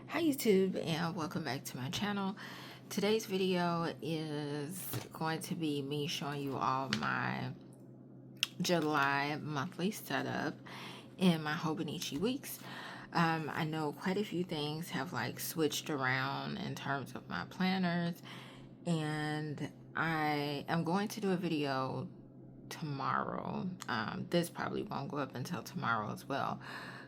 Hi YouTube, and welcome back to my channel. Today's video is going to be me showing you all my July monthly setup in my Hobonichi weeks. I know quite a few things have like switched around in terms of my planners, and I am going to do a video tomorrow. This probably won't go up until tomorrow as well,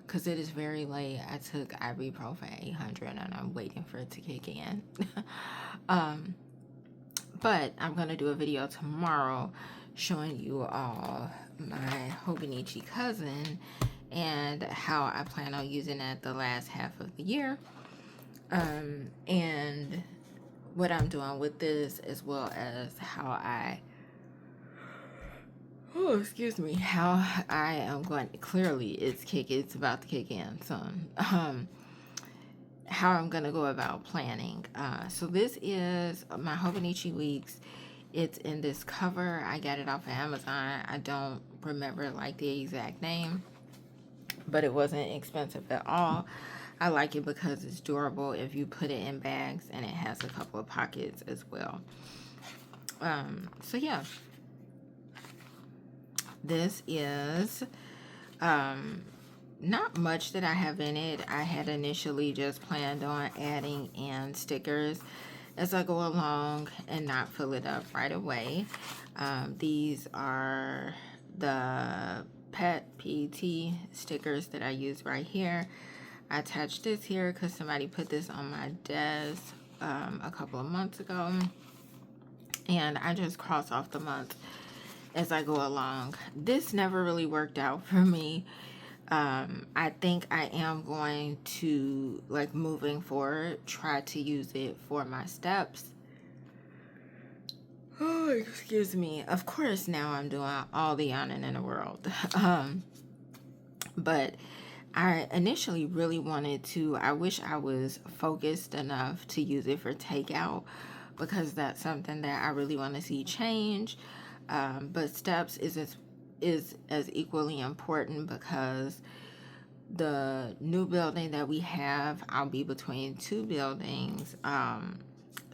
because it is very late. I took ibuprofen 800 and I'm waiting for it to kick in. um, but I'm going to do a video tomorrow showing you all my Hobonichi cousin and how I plan on using it the last half of the year. And what I'm doing with this, as well as how how I am going, clearly it's about to kick in soon. How I'm going to go about planning. So this is my Hobonichi Weeks. It's in this cover. I got it off of Amazon. I don't remember like the exact name, but it wasn't expensive at all. I like it because it's durable if you put it in bags, and it has a couple of pockets as well. So yeah, this is not much that I have in it. I had initially just planned on adding in stickers as I go along and not fill it up right away. These are the PET stickers that I use right here. I attached this here because somebody put this on my desk a couple of months ago, and I just cross off the month as I go along. This never really worked out for me. I think I am going to, like, moving forward, try to use it for my steps. Oh, excuse me. Of course, now I'm doing all the yawning in the world. But I initially really wanted to, I wish I was focused enough to use it for takeout, because that's something that I really want to see change. But steps is as equally important, because the new building that we have, I'll be between two buildings,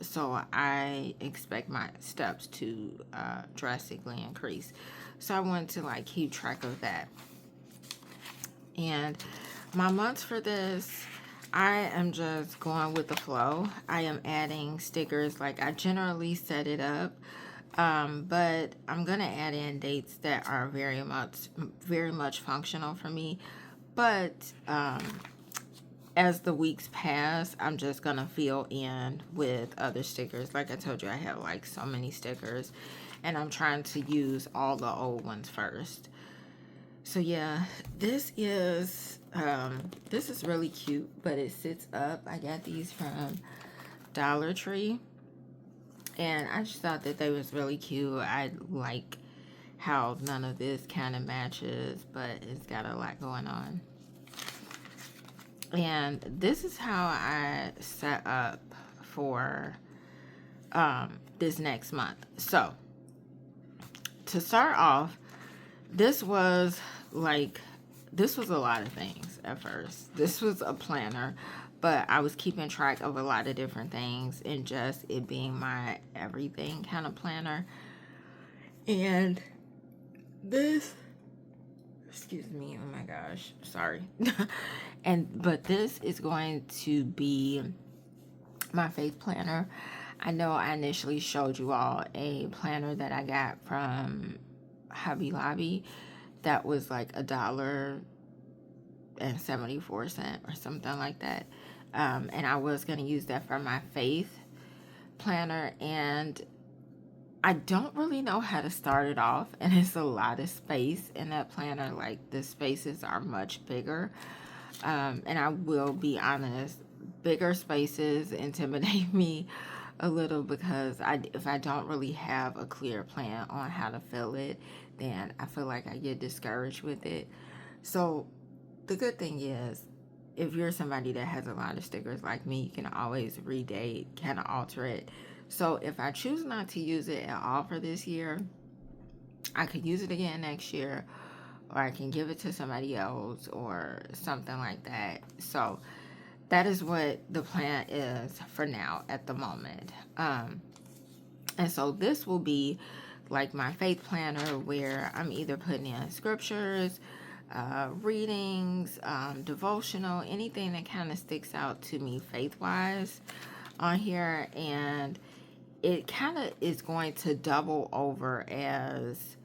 so I expect my steps to drastically increase. So I wanted to like keep track of that. And my months for this, I am just going with the flow. I am adding stickers like I generally set it up. But I'm gonna add in dates that are very much functional for me. But as the weeks pass, I'm just gonna fill in with other stickers. Like I told you, I have like so many stickers, and I'm trying to use all the old ones first. So yeah, this is really cute, but it sits up. I got these from Dollar Tree, and I just thought that they was really cute. I like how none of this kind of matches, but it's got a lot going on. And this is how I set up for this next month. So to start off, this was a lot of things at first. This was a planner, but I was keeping track of a lot of different things, and just it being my everything kind of planner. And this, excuse me, oh my gosh, sorry. But this is going to be my faith planner. I know I initially showed you all a planner that I got from Hobby Lobby that was like $1.74 or something like that. And I was going to use that for my faith planner, and I don't really know how to start it off, and it's a lot of space in that planner. Like, the spaces are much bigger, and I will be honest, bigger spaces intimidate me a little, because if I don't really have a clear plan on how to fill it, then I feel like I get discouraged with it. So the good thing is, if you're somebody that has a lot of stickers like me, you can always redate, kind of alter it. So if I choose not to use it at all for this year, I could use it again next year, or I can give it to somebody else or something like that. So that is what the plan is for now at the moment. And so this will be like my faith planner where I'm either putting in scriptures, readings, devotional, anything that kind of sticks out to me faith-wise on here. And it kind of is going to double over as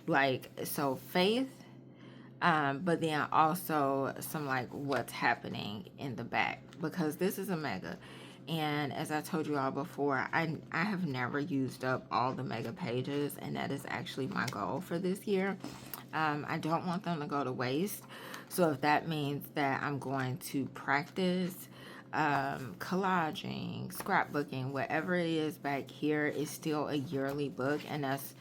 like, so faith, but then also some like what's happening in the back, because this is a mega. And as I told you all before, I have never used up all the mega pages, and that is actually my goal for this year. I don't want them to go to waste. So if that means that I'm going to practice collaging, scrapbooking, whatever it is back here is still a yearly book. And that's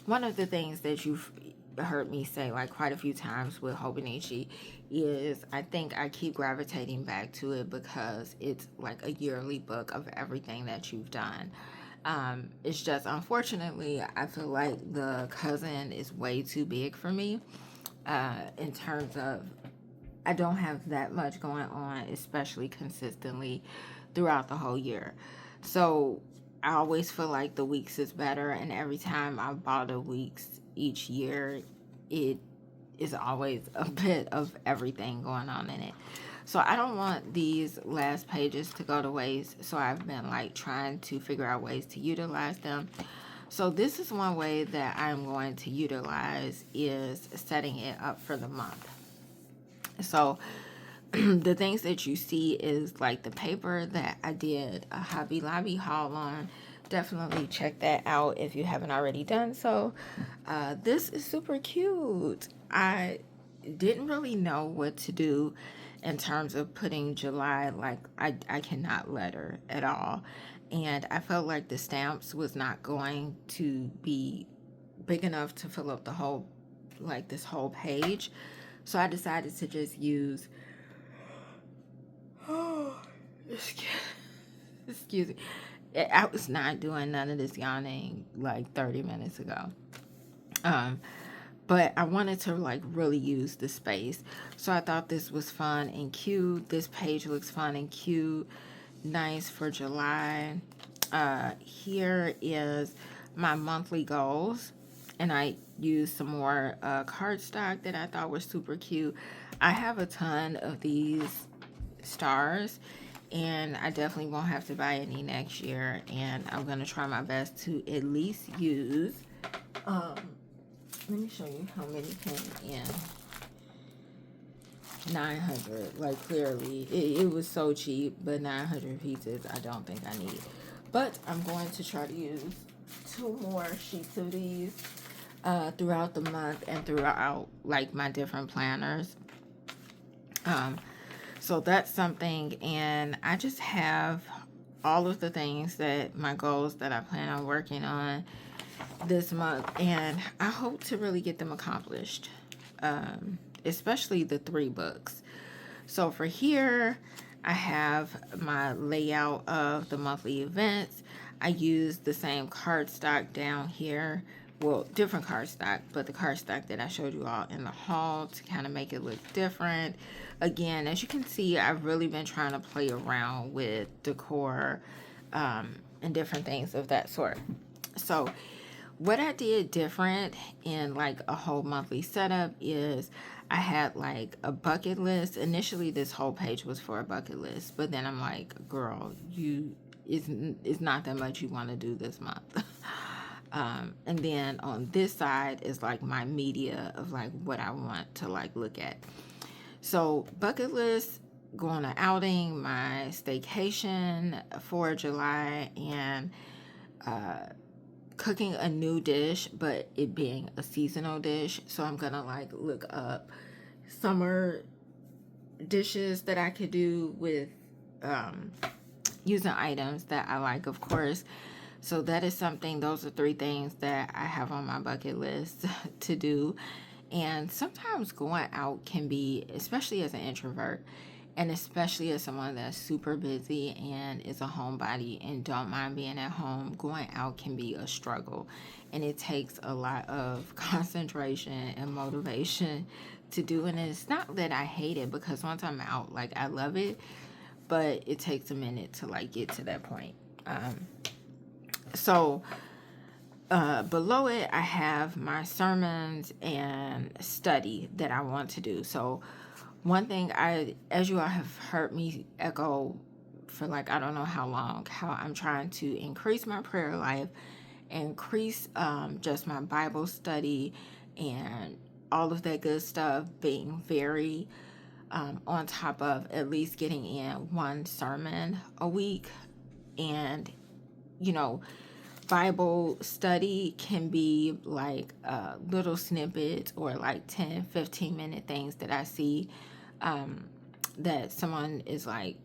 one of the things that you've heard me say like quite a few times with Hobonichi is I think I keep gravitating back to it because it's like a yearly book of everything that you've done. It's just unfortunately I feel like the cousin is way too big for me in terms of I don't have that much going on, especially consistently throughout the whole year. So I always feel like the weeks is better, and every time I bought a weeks each year, it is always a bit of everything going on in it. So I don't want these last pages to go to waste. So I've been like trying to figure out ways to utilize them. So this is one way that I'm going to utilize is setting it up for the month. So the things that you see is like the paper that I did a Hobby Lobby haul on. Definitely check that out if you haven't already done so. This is super cute. I didn't really know what to do in terms of putting July. Like I cannot letter at all. And I felt like the stamps was not going to be big enough to fill up the whole, like this whole page. So I decided to just use, excuse me. I was not doing none of this yawning like 30 minutes ago. But I wanted to like really use the space. So I thought this was fun and cute. This page looks fun and cute. Nice for July. Here is my monthly goals. And I used some more cardstock that I thought were super cute. I have a ton of these stars, and I definitely won't have to buy any next year. And I'm going to try my best to at least use, let me show you how many came in. 900, like clearly it was so cheap, but 900 pieces I don't think I need. But I'm going to try to use 2 more sheets of these throughout the month and throughout like my different planners. So that's something, and I just have all of the things that my goals that I plan on working on this month, and I hope to really get them accomplished, especially the 3 books. So for here, I have my layout of the monthly events. I use the same cardstock down here. Well, different cardstock, but the cardstock that I showed you all in the haul to kind of make it look different. Again, as you can see, I've really been trying to play around with decor and different things of that sort. So what I did different in like a whole monthly setup is I had like a bucket list. Initially, this whole page was for a bucket list, but then I'm like, girl, it's not that much you want to do this month. And then on this side is like my media of like what I want to like look at. So bucket list, going to outing, my staycation for July, and cooking a new dish, but it being a seasonal dish. So I'm gonna like look up summer dishes that I could do with using items that I like, of course. So that is something, those are 3 things that I have on my bucket list to do. And sometimes going out can be, especially as an introvert, and especially as someone that's super busy and is a homebody and don't mind being at home, going out can be a struggle. And it takes a lot of concentration and motivation to do. And it's not that I hate it, because once I'm out, like I love it. but it takes a minute to like get to that point. So below it, I have my sermons and study that I want to do. So one thing as you all have heard me echo for like, I don't know how long, how I'm trying to increase my prayer life, increase just my Bible study and all of that good stuff, being very on top of at least getting in one sermon a week. And, you know, Bible study can be like little snippets or like 10-15 minute things that I see that someone is like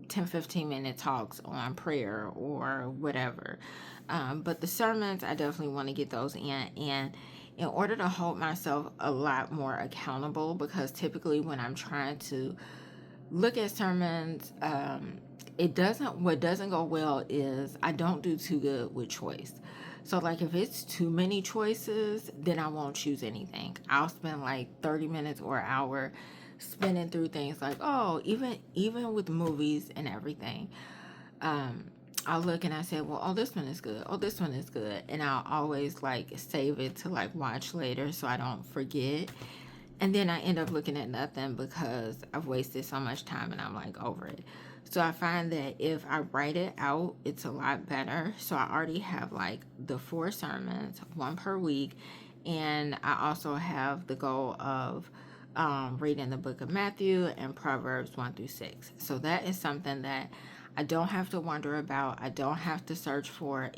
10-15 minute talks on prayer or whatever. But the sermons, I definitely want to get those in. And in order to hold myself a lot more accountable, because typically when I'm trying to look at sermons, what doesn't go well is I don't do too good with choice. So like if it's too many choices, then I won't choose anything. I'll spend like 30 minutes or an hour spinning through things like, oh, even with movies and everything. I'll look and I say, well, oh, this one is good. Oh, this one is good. And I'll always like save it to like watch later so I don't forget. And then I end up looking at nothing because I've wasted so much time and I'm like over it. So I find that if I write it out, it's a lot better. So I already have like the 4 sermons, 1 per week. And I also have the goal of reading the book of Matthew and Proverbs 1-6. So that is something that I don't have to wonder about. I don't have to search for.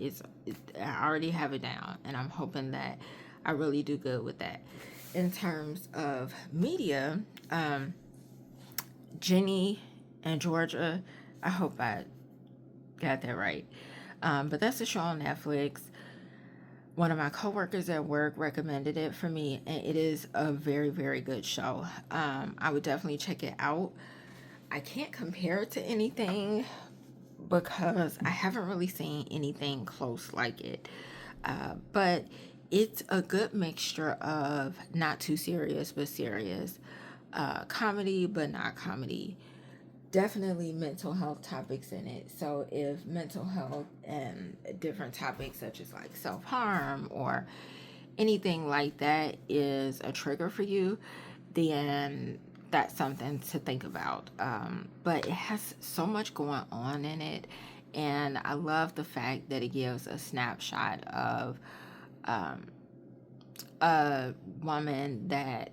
I already have it down. And I'm hoping that I really do good with that. In terms of media, Jenny and Georgia, I hope I got that right. But that's a show on Netflix. One of my coworkers at work recommended it for me, and it is a very, very good show. I would definitely check it out. I can't compare it to anything because I haven't really seen anything close like it. But it's a good mixture of not too serious but serious, comedy but not comedy. Definitely mental health topics in it. So if mental health and different topics such as like self-harm or anything like that is a trigger for you, then that's something to think about. But it has so much going on in it, and I love the fact that it gives a snapshot of a woman that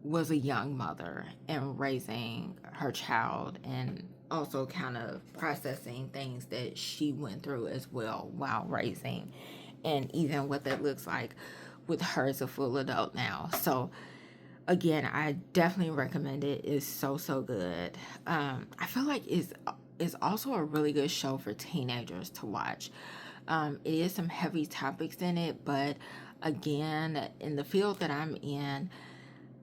was a young mother and raising her child, and also kind of processing things that she went through as well while raising, and even what that looks like with her as a full adult now. So again, I definitely recommend it. It's so good. I feel like it's also a really good show for teenagers to watch. It is some heavy topics in it, but again, in the field that I'm in,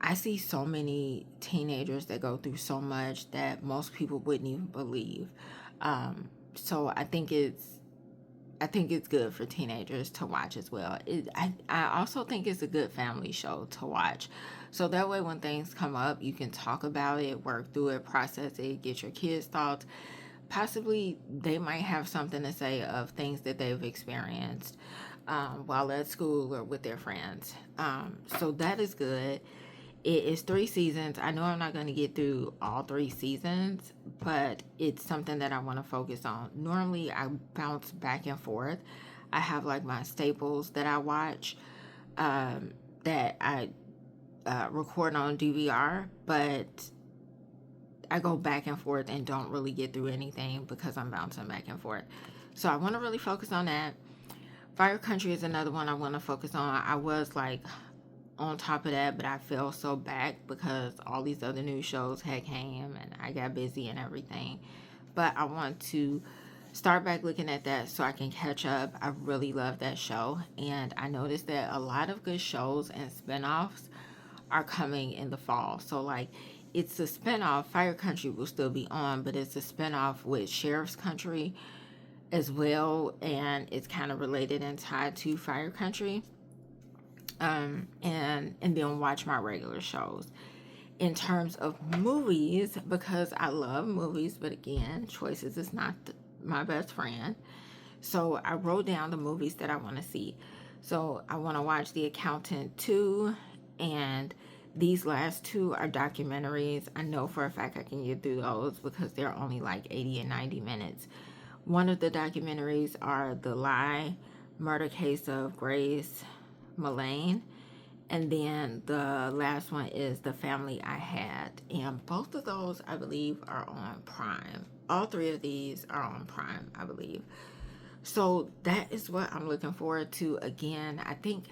I see so many teenagers that go through so much that most people wouldn't even believe. So I think it's good for teenagers to watch as well. I also think it's a good family show to watch. So that way when things come up, you can talk about it, work through it, process it, get your kids' thoughts. Possibly they might have something to say of things that they've experienced while at school or with their friends. So that is good. It is 3 seasons. I know I'm not going to get through all 3 seasons, but it's something that I want to focus on. Normally, I bounce back and forth. I have like my staples that I watch, that I record on DVR, but I go back and forth and don't really get through anything because I'm bouncing back and forth. So I want to really focus on that. Fire Country is another one I want to focus on. I was like on top of that, but I fell so back because all these other new shows had came and I got busy and everything. But I want to start back looking at that so I can catch up. I really love that show, and I noticed that a lot of good shows and spinoffs are coming in the fall. So like it's a spinoff. Fire Country will still be on, but it's a spinoff with Sheriff's Country as well, and it's kind of related and tied to Fire Country. And then watch my regular shows. In terms of movies, because I love movies, but again, choices is not my best friend. So I wrote down the movies that I want to see. So I want to watch The Accountant 2, and these last two are documentaries. I know for a fact I can get through those because they're only like 80 and 90 minutes. One of the documentaries are The Lie, Murder Case of Grace Mullane. And then the last one is The Family I Had. And both of those, I believe, are on Prime. All three of these are on Prime, I believe. So that is what I'm looking forward to. Again, I think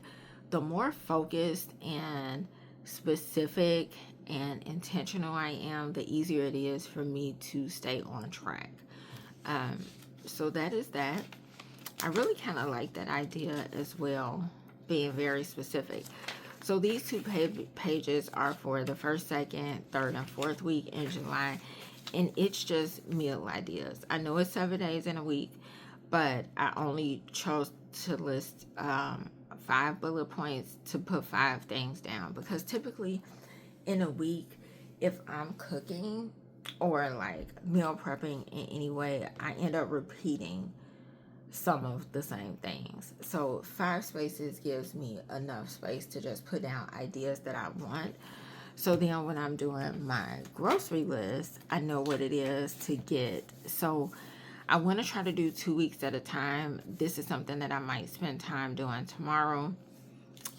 the more focused and specific and intentional I am, the easier it is for me to stay on track. So that is that. I really kind of like that idea as well, being very specific. So these two pages are for the first, second, third, and fourth week in July. And it's just meal ideas. I know it's 7 days in a week, but I only chose to list 5 bullet points to put 5 things down. Because typically in a week, if I'm cooking or like meal prepping in any way, I end up repeating some of the same things. So 5 spaces gives me enough space to just put down ideas that I want. So then when I'm doing my grocery list, I know what it is to get. So I want to try to do 2 weeks at a time. This is something that I might spend time doing tomorrow.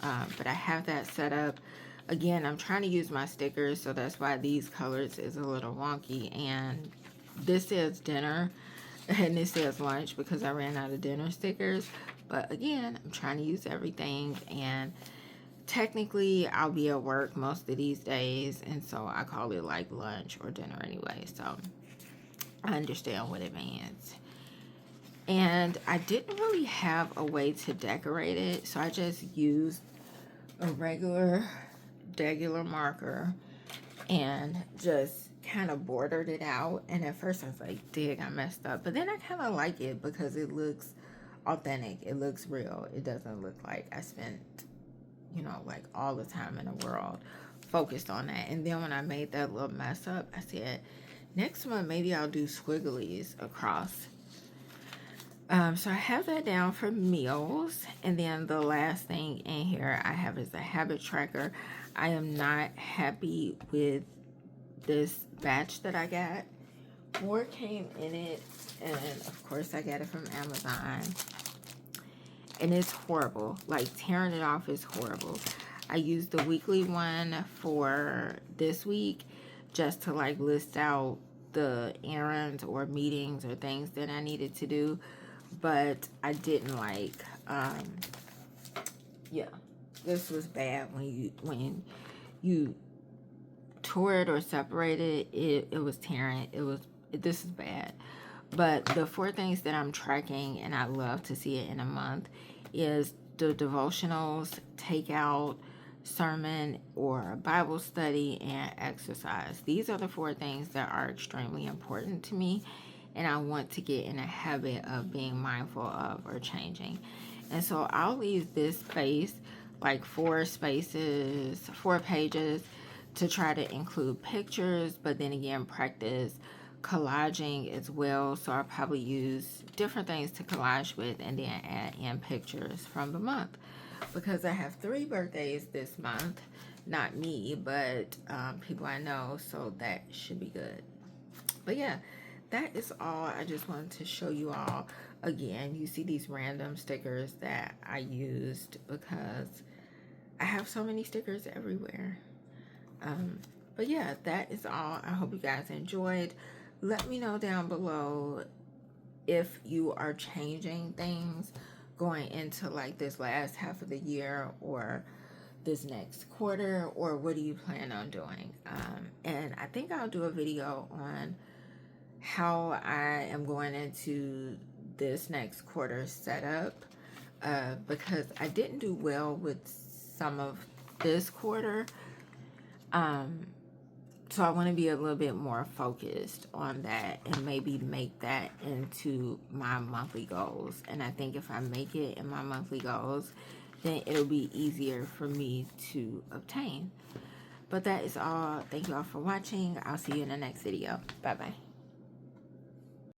But I have that set up. Again, I'm trying to use my stickers, so that's why these colors is a little wonky. And this says dinner, and this says lunch because I ran out of dinner stickers. But again, I'm trying to use everything, and technically I'll be at work most of these days, and so I call it like lunch or dinner anyway. So I understand what it means. And I didn't really have a way to decorate it, so I just used a regular marker and just kind of bordered it out. And at first I was like, dig, I messed up. But then I kind of like it because it looks authentic. It looks real. It doesn't look like I spent, like all the time in the world focused on that. And then when I made that little mess up, I said, next month maybe I'll do squigglies across. So I have that down for meals. And then the last thing in here I have is a habit tracker. I am not happy with this batch that I got. 4 came in it, and of course I got it from Amazon. And it's horrible. Like, tearing it off is horrible. I used the weekly one for this week just to like list out the errands or meetings or things that I needed to do. But I didn't like, this was bad when you tore it or separated it. It was tearing. This is bad. But the 4 things that I'm tracking, and I love to see it in a month, is the devotionals, takeout, sermon or Bible study, and exercise. These are the 4 things that are extremely important to me, and I want to get in a habit of being mindful of or changing. And so I'll leave this space, like 4 spaces, 4 pages, to try to include pictures, but then again practice collaging as well. So I'll probably use different things to collage with and then add in pictures from the month, because I have 3 birthdays this month. Not me, but people I know, so that should be good. But yeah, that is all. I just wanted to show you all. Again, you see these random stickers that I used because I have so many stickers everywhere. But yeah, that is all. I hope you guys enjoyed. Let me know down below if you are changing things going into like this last half of the year or this next quarter, or what do you plan on doing? And I think I'll do a video on how I am going into this next quarter setup, because I didn't do well with some of this quarter. So I want to be a little bit more focused on that and maybe make that into my monthly goals. And I think if I make it in my monthly goals, then it'll be easier for me to obtain. But that is all. Thank you all for watching. I'll see you in the next video. Bye bye.